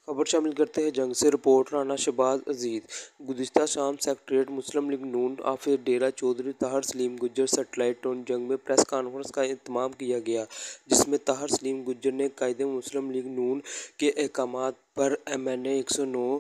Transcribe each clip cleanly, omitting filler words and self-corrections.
खबर शामिल करते हैं जंग से। रिपोर्ट राना शहबाज अजीज। गुज़िश्ता शाम सेक्रेटरीट मुस्लिम लीग नून ऑफिस डेरा चौधरी ताहर सलीम गुज्जर सैटेलाइट टाउन जंग में प्रेस कॉन्फ्रेंस का इंतमाम किया गया, जिसमें ताहर सलीम गुज्जर ने कायदे मुस्लिम लीग नून के अहकामात पर MNA 109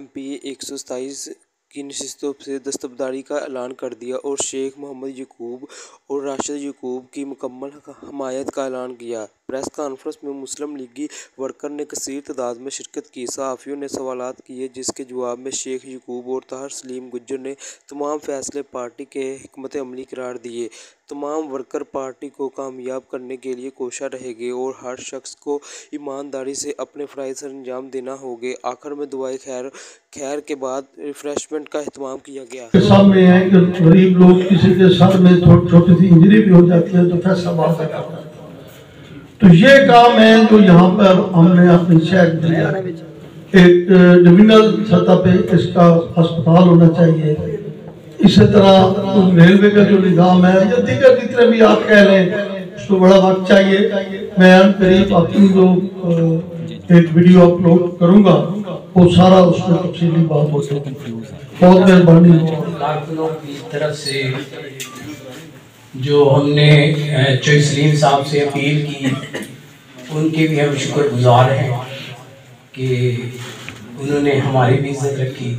MPA 127 की नशिस्तों से दस्तबरदारी का ऐलान कर दिया और शेख मोहम्मद यकूब और राशिद यकूब की मुकम्मल हमायत का ऐलान किया। प्रेस कॉन्फ्रेंस में मुस्लिम लीगी वर्कर ने कसीर तादाद में शिरकत की। सहाफ़ियों ने सवालात किए, जिसके जवाब में शेख यकूब और ताहर सलीम गुज्जर ने तमाम फैसले पार्टी के हिकमत अमली करार दिए। तमाम वर्कर पार्टी को कामयाब करने के लिए कोशिश रहेंगे और हर शख्स को ईमानदारी से अपने फ़राइज़ सर अंजाम देना होंगे। आखिर में दुआए खैर के बाद रिफ्रेशमेंट का एहतमाम किया गया। सामने है कि गरीब लोग किसी के सर में छोटी सी इंजरी भी हो जाती है तो फैसला बात करता है। तो ये काम है जो यहाँ पर हमने अपने शहर में एक डिविजनल सतह पे इसका अस्पताल होना चाहिए। इसी तरह रेलवे का जो निज़ाम है या दीगर जितने भी आप कह रहे हैं उसको बड़ा वक्त चाहिए। मैं करीब अपनी जो एक वीडियो अपलोड करूँगा वो सारा उसमें तफसीली बात हो सके। बहुत मेहरबानी की तरफ से जो हमने चौधरी सलीम साहब से अपील की, उनके भी हम शुक्रगुजार हैं कि उन्होंने हमारी भी इज्जत रखी।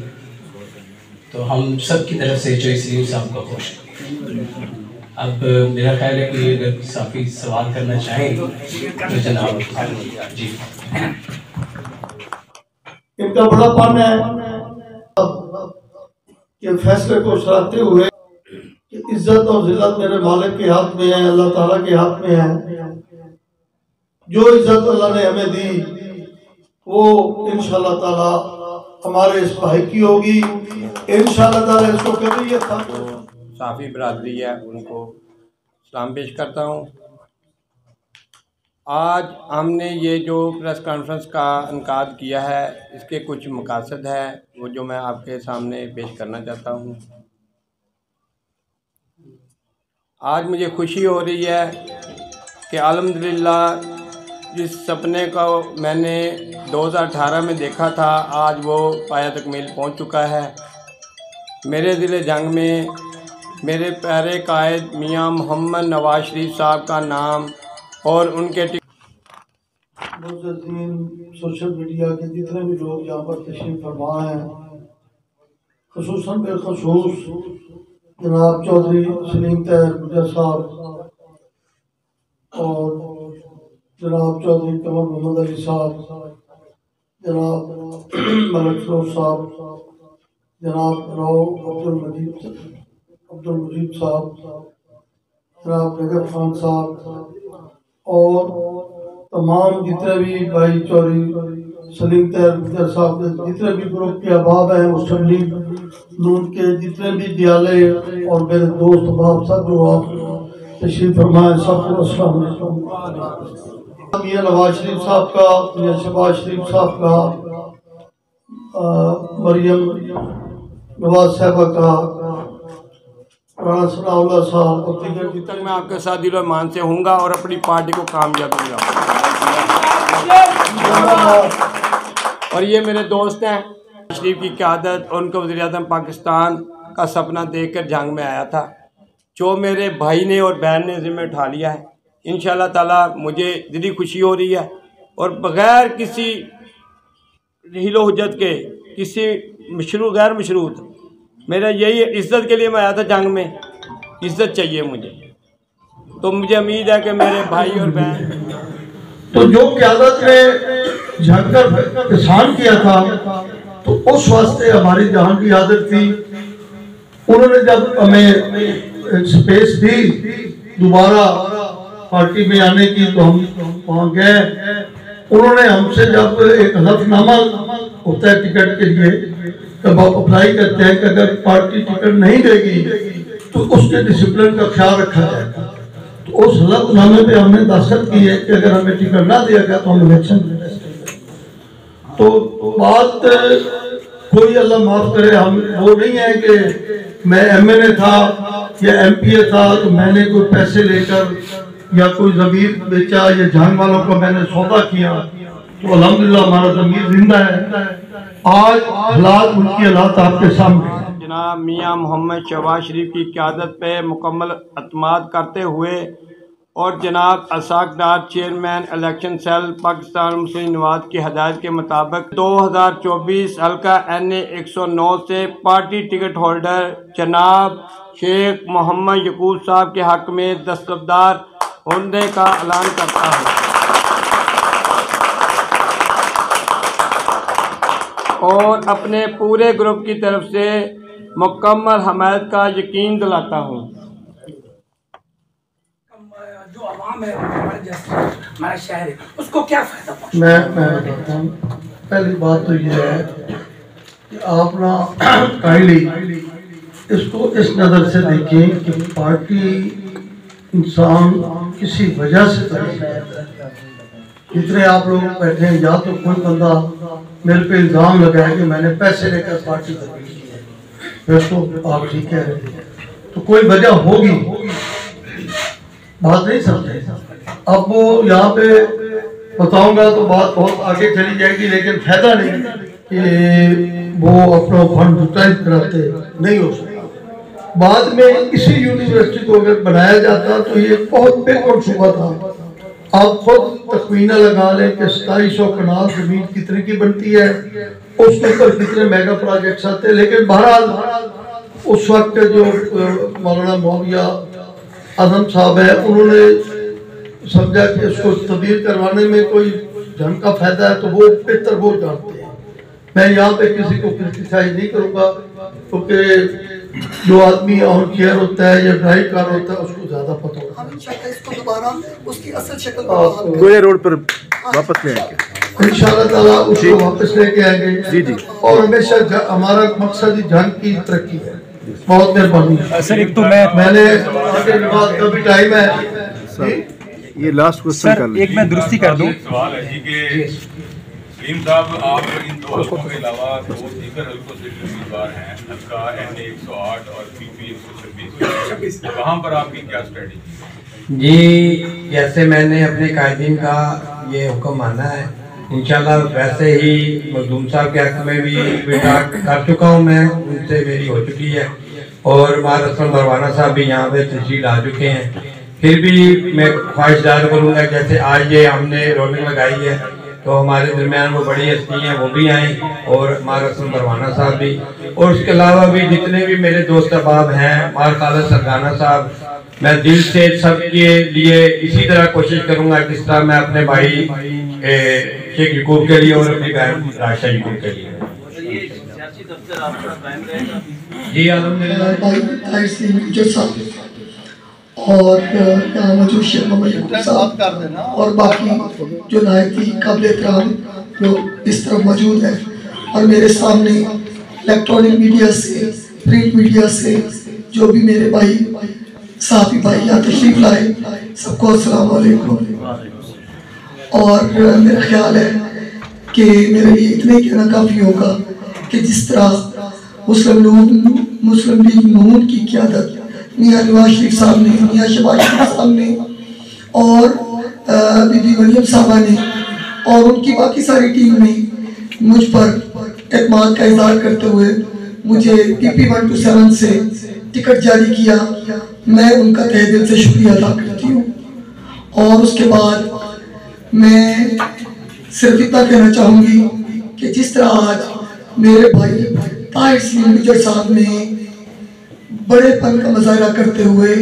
तो हम सब की तरफ से चौधरी सलीम साहब का खुश। अब मेरा ख्याल है कि अगर साफी सवाल करना चाहें तो जनाब जी। इनका बड़ापन है कि फैसले को सराहते हुए कि इज्जत और जिल्लत मेरे मालिक के हाथ में है, अल्लाह ताला के हाथ में है। जो इज्जत अल्लाह ने हमें दी वो इंशाअल्लाह ताला हमारे इस भाई की होगी। इंशाअल्लाह ताला इसको कभी ये साफ़ी बरादरी है उनको सलाम पेश करता हूँ। आज हमने ये जो प्रेस कॉन्फ्रेंस का इनकाद किया है, इसके कुछ मकासद है वो जो मैं आपके सामने पेश करना चाहता हूँ। आज मुझे खुशी हो रही है कि अल्हम्दुलिल्लाह जिस सपने को मैंने 2018 में देखा था, आज वो पाया तकमील पहुँच चुका है। मेरे ज़िले जंग में मेरे प्यारे कायद मियाँ मोहम्मद नवाज शरीफ साहब का नाम और उनके सोशल मीडिया के जितने भी लोग यहाँ पर तशरीफ फरमा हैं, खुसूसन बेखसूस जनाब चौधरी सलीम ताहर गुज्जर साहब और जनाब चौधरी कमर मोहम्मद अली साहब, जनाब मलिक फिरोज साहब, जनाब राव अब्दुल मजीद साहब, जनाब नगर खान साहब और तमाम जितने भी भाई चौधरी सलीम ताहर गुज्जर साहब के जितने भी ग्रुप के अहबाब हैं, मुस्लिम लीग नून के जितने भी दियाले और मेरे दोस्त अहबाब सब जो आप तशरीफ फरमाए, सबको अस्सलाम वालेकुम। मियाँ नवाज शरीफ साहब का, मियाँ शहबाज शरीफ साहब का, मरियम नवाज साहबा का, राणा सनाउल्लाह साहब और जब तक मैं आपके साथ दिलो ईमान से हूँगा और अपनी पार्टी को कामयाब करूँगा। और ये मेरे दोस्त हैं, शरीफ की क़यादत और उनका वज़ीर-ए-आज़म पाकिस्तान का सपना देखकर जंग में आया था, जो मेरे भाई ने और बहन ने ज़िम्मे उठा लिया है। इंशाअल्लाह ताला मुझे दिली खुशी हो रही है और बग़ैर किसी हीलो हुज्जत के, किसी मशरू गैर मशरूत, मेरा यही इज़्ज़त के लिए मैं आया था जंग में। इज़्ज़त चाहिए मुझे, तो मुझे उम्मीद है कि मेरे भाई और बहन तो जो क़यादत ने झंकर किसान किया था तो उस वास्ते हमारी जहां की आदत थी। उन्होंने जब हमें स्पेस दी दोबारा पार्टी में आने की तो हम वहाँ गए। उन्होंने हमसे जब एक हलफनामा होता है टिकट के लिए, तब आप अप्लाई करते हैं कि अगर पार्टी टिकट नहीं देगी तो उसके डिसिप्लिन का ख्याल रखा जाएगा। तो उस हलफनामे पे हमने दस्तखत की है कि अगर हमें टिकट ना दिया गया तो हम इलेक्शन में। तो बात कोई अल्लाह माफ करे, हम वो नहीं है कि मैं MNA था या MPA था तो मैंने कोई पैसे लेकर या कोई ज़मीर बेचा या जान वालों को मैंने सौदा किया, तो अल्हम्दुलिल्लाह हमारा ज़मीर जिंदा है। आज हालात उनकी हालात आपके सामने। जनाब मियाँ मोहम्मद शहबाज शरीफ की क़यादत पे मुकम्मल अतमाद करते हुए और जनाब असाक डार चेयरमैन इलेक्शन सेल पाकिस्तान मुस्लिम नवाज की हदायत के मुताबिक 2024 हल्का NA 109 से पार्टी टिकट होल्डर जनाब शेख मोहम्मद यकूब साहब के हक़ में दस्तबरदार होने का ऐलान करता है और अपने पूरे ग्रुप की तरफ से मुकम्मल हमायत का यकीन दिलाता हूँ। जो आवाम है हमारे जैसे हमारा शहर है उसको क्या फायदा पहुंचा? मैं बताता हूँ। पहली बात तो ये है कि आप ना काइंडली इसको इस नज़र से देखें कि पार्टी इंसान किसी वजह से जितने आप लोग बैठे हैं, या तो कोई बंदा मेरे पे इल्ज़ाम लगाए कि मैंने पैसे लेकर पार्टी तब्दील की है, फिर तो आप ठीक कह रहे हैं, तो कोई वजह होगी, बात नहीं समझे। अब वो यहाँ पे बताऊंगा तो बात बहुत आगे चली जाएगी, लेकिन फायदा नहीं कि वो अपना फंड यूटिलाइज कराते नहीं हो सकता। बाद में इसी यूनिवर्सिटी को अगर बनाया जाता तो ये बहुत बिग मनसूबा था। आप खुद तखमीना लगा लें कि 2700 कनाल जमीन कितने की बनती है, उसके ऊपर कितने मेगा प्रोजेक्ट्स आते हैं। लेकिन बहरहाल उस वक्त जो मौलाना मौविया आजम साहब है, उन्होंने समझा कि इसको तब्दील करवाने में कोई जन का फायदा है, तो वो बेहतर वो जानते हैं। मैं यहाँ पे किसी को क्रिटिसाइज नहीं करूँगा, क्योंकि जो आदमी ऑन चेयर होता है या ड्राइव कार होता है उसको ज्यादा पता होता है। इसको दोबारा उसकी असल शक्ल गोया रोड पर वापस ले आएंगे इंशाअल्लाह ताला, उसको वापस लेके आएंगे। जी जी। और हमेशा हमारा मकसद ही जंग की तरक्की है। बहुत मेहरबानी सर। एक तो मैंने आगे बात का भी टाइम है, ये लास्ट क्वेश्चन कर एक मैं दुरुस्ती कर दूं। सवाल है जी कि सलीम साहब, आप इन दो हल्कों के अलावा दो दीगर हल्कों से उम्मीदवार हैं, हल्का NA 108 और PP 126, वहाँ पर आपकी क्या स्ट्रेटजी? जी, जैसे मैंने अपने कायदीन का ये हुक्म माना है, इंशाल्लाह वैसे ही मखदूम साहब के हक़ में भी बेटा कर चुका हूँ मैं, उनसे मेरी हो चुकी है, और मारसम मरवाना साहब भी यहाँ पे तशरीफ ला चुके हैं। फिर भी मैं ख्वाहिश जाहिर करूँगा, जैसे आज ये हमने रोलिंग लगाई है तो हमारे दरमियान वो बड़ी हस्ती हैं, वो भी आए, और मारसम मरवाना साहब भी, और उसके अलावा भी जितने भी मेरे दोस्त अहबाब हैं, मार खालिद सरगाना साहब, मैं दिल से सबके लिए इसी तरह कोशिश करूँगा जिस तरह मैं अपने भाई शेख यकूब के लिए और अपनी बहन राशा यकूब के लिए। जी अल्हम्दुलिल्लाह। और यहाँ मौजूद शेख मोहम्मद यकूब साहब और बाकी जो नायती काबिल एहतराम लोग इस तरफ मौजूद हैं, और मेरे सामने इलेक्ट्रॉनिक मीडिया से, प्रिंट मीडिया से जो भी मेरे भाई साहबी भाई यहाँ तशरीफ लाए, सबको अस्सलाम वालेकुम। और मेरा ख्याल है कि मेरे लिए इतने कहना काफ़ी होगा कि जिस तरह मुस्लिम लीग नून की क़यादत मियाँ नवाज शरीफ साहब ने, मियाँ शहबाज शरीफ साहब ने और बीबी मरियम साहबा ने और उनकी बाकी सारी टीम ने मुझ पर एतमाद का इज़हार करते हुए मुझे PP 127 से टिकट जारी किया, मैं उनका तहे दिल से शुक्रिया अदा करती हूँ। और उसके बाद मैं सिर्फ इतना कहना चाहूँगी कि जिस तरह आज मेरे भाई ताहिर सलीम गुज्जर साहब ने बड़ेपन का मुजाहरा करते हुए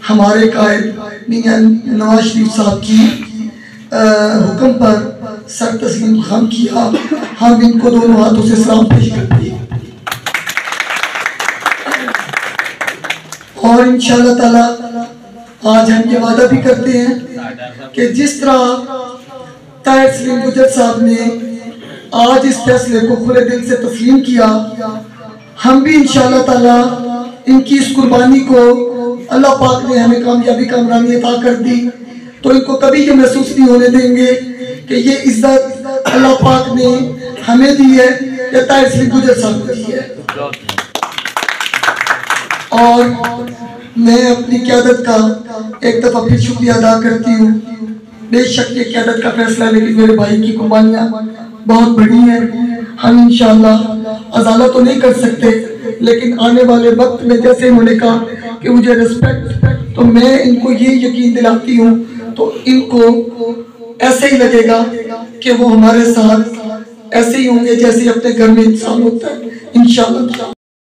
हमारे कायद मियां नवाज शरीफ साहब की हुक्म पर सर तस्लीम खान किया, हम इनको दोनों हाथों से सलाम पेश करते हैं। और इंशाअल्लाह ताला आज हम ये वादा भी करते हैं कि जिस तरह ताहिर सलीम गुज्जर साहब ने आज इस फैसले को खुले दिल से तस्लीम किया, हम भी इंशाअल्लाह ताला इनकी इस कुर्बानी को, अल्लाह पाक ने हमें कामयाबी कामरानी अता कर दी, तो इनको कभी ये महसूस नहीं होने देंगे कि ये इज्जत अल्लाह पाक ने हमें दी है या ताहिर सलीम गुज्जर साहब को दी है। और मैं अपनी क़यादत का एक दफ़ा फिर शुक्रिया अदा करती हूँ। बेशक ये क़यादत का फैसला है, लेकिन मेरे भाई की कुर्बानियाँ बहुत बड़ी हैं। हम इंशाअल्लाह अज़ाला तो नहीं कर सकते, लेकिन आने वाले वक्त में जैसे इन्होंने कहा कि मुझे रिस्पेक्ट, तो मैं इनको ये यकीन दिलाती हूँ, तो इनको ऐसे ही लगेगा कि वो हमारे साथ ऐसे ही होंगे जैसे अपने घर में इंसान होता है इंशाअल्लाह।